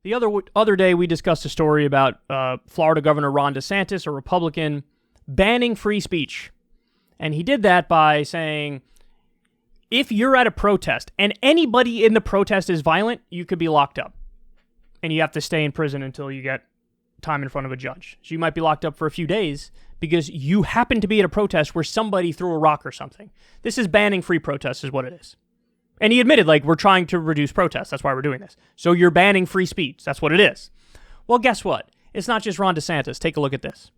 The other day, we discussed a story about Florida Governor Ron DeSantis, a Republican, banning free speech. And he did that by saying, if you're at a protest and anybody in the protest is violent, you could be locked up. And you have to stay in prison until you get time in front of a judge. So you might be locked up for a few days because you happen to be at a protest where somebody threw a rock or something. This is banning free protests is what it is. And he admitted, we're trying to reduce protests. That's why we're doing this. So you're banning free speech. That's what it is. Well, guess what? It's not just Ron DeSantis. Take a look at this.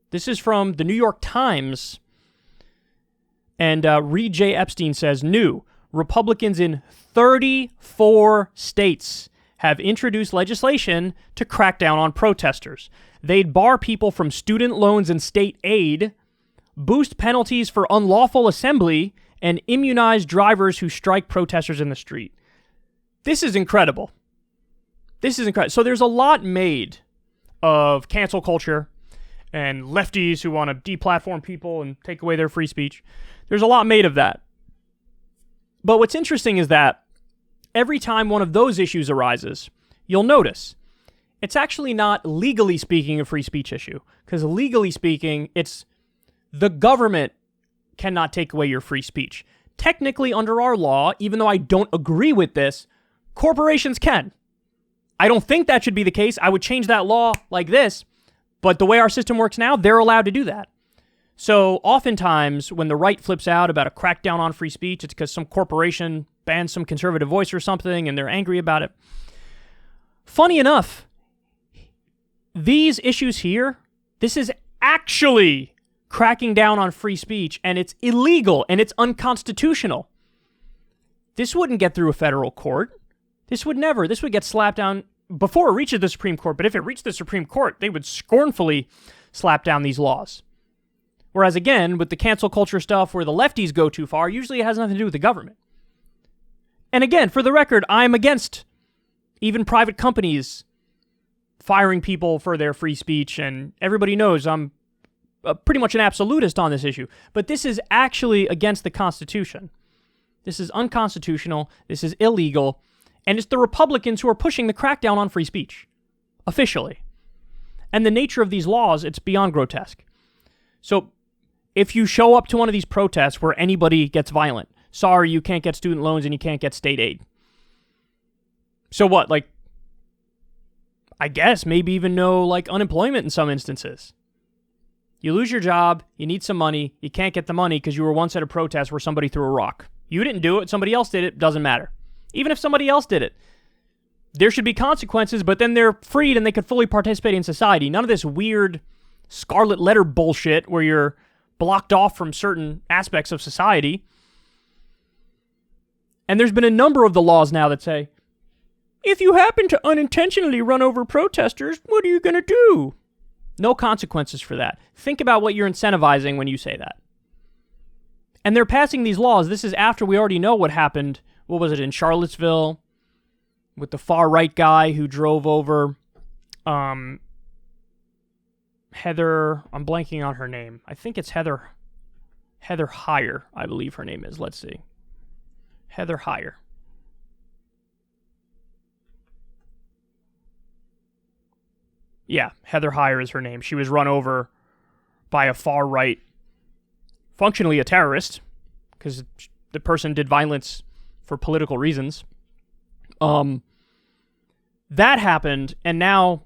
This is from the New York Times. And Reed J. Epstein says, new, Republicans in 34 states have introduced legislation to crack down on protesters. They'd bar people from student loans and state aid, boost penalties for unlawful assembly, and immunize drivers who strike protesters in the street. This is incredible. So there's a lot made of cancel culture and lefties who want to deplatform people and take away their free speech. There's a lot made of that. But what's interesting is that every time one of those issues arises, you'll notice it's actually not, legally speaking, a free speech issue. Because legally speaking, it's the government cannot take away your free speech. Technically, under our law, even though I don't agree with this, corporations can. I don't think that should be the case. I would change that law like this. But the way our system works now, they're allowed to do that. So oftentimes, when the right flips out about a crackdown on free speech, it's because some corporation bans some conservative voice or something, and they're angry about it. Funny enough, these issues here, this is actually cracking down on free speech, and it's illegal, and it's unconstitutional. This wouldn't get through a federal court. This would get slapped down before it reaches the Supreme Court, but if it reached the Supreme Court, they would scornfully slap down these laws. Whereas again, with the cancel culture stuff where the lefties go too far, usually it has nothing to do with the government. And again, for the record, I'm against even private companies firing people for their free speech, and everybody knows I'm pretty much an absolutist on this issue. But this is actually against the Constitution. This is unconstitutional, this is illegal, and it's the Republicans who are pushing the crackdown on free speech, officially. And the nature of these laws, it's beyond grotesque. So, if you show up to one of these protests where anybody gets violent, sorry, you can't get student loans and you can't get state aid. So what, I guess maybe even no, unemployment in some instances. You lose your job, you need some money, you can't get the money because you were once at a protest where somebody threw a rock. You didn't do it, somebody else did it, doesn't matter. Even if somebody else did it, there should be consequences, but then they're freed and they could fully participate in society. None of this weird scarlet letter bullshit where you're blocked off from certain aspects of society. And there's been a number of the laws now that say, if you happen to unintentionally run over protesters, what are you going to do? No consequences for that. Think about what you're incentivizing when you say that. And they're passing these laws. This is after we already know what happened. What was it, in Charlottesville? With the far-right guy who drove over Heather, I'm blanking on her name. I think it's Heather Heyer, I believe her name is. Let's see. Heather Heyer. Yeah, Heather Heyer is her name. She was run over by a far-right, functionally a terrorist, because the person did violence for political reasons. That happened, and now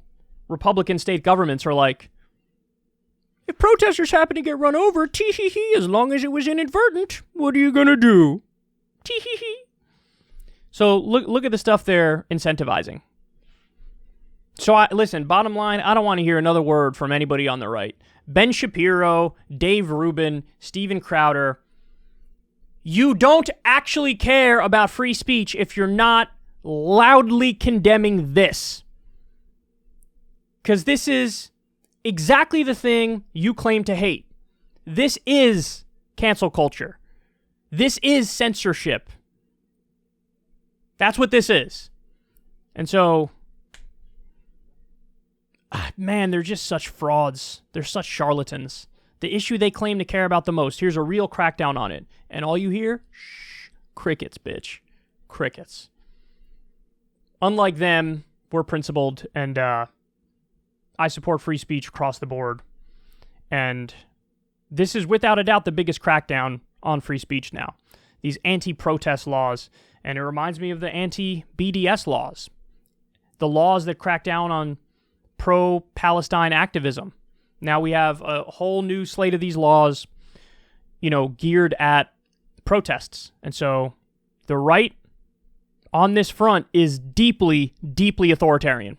Republican state governments are like, if protesters happen to get run over, tee-hee-hee, as long as it was inadvertent, what are you going to do? Tee-hee-hee. So look at the stuff they're incentivizing. So listen, bottom line, I don't want to hear another word from anybody on the right. Ben Shapiro, Dave Rubin, Steven Crowder. You don't actually care about free speech if you're not loudly condemning this. Because this is exactly the thing you claim to hate. This is cancel culture. This is censorship. That's what this is. And so, man, they're just such frauds. They're such charlatans. The issue they claim to care about the most, here's a real crackdown on it. And all you hear? Shh, crickets, bitch. Crickets. Unlike them, we're principled, and I support free speech across the board. And this is without a doubt the biggest crackdown on free speech now. These anti-protest laws, and it reminds me of the anti-BDS laws, the laws that crack down on pro-Palestine activism. Now we have a whole new slate of these laws, geared at protests. And so the right on this front is deeply, deeply authoritarian.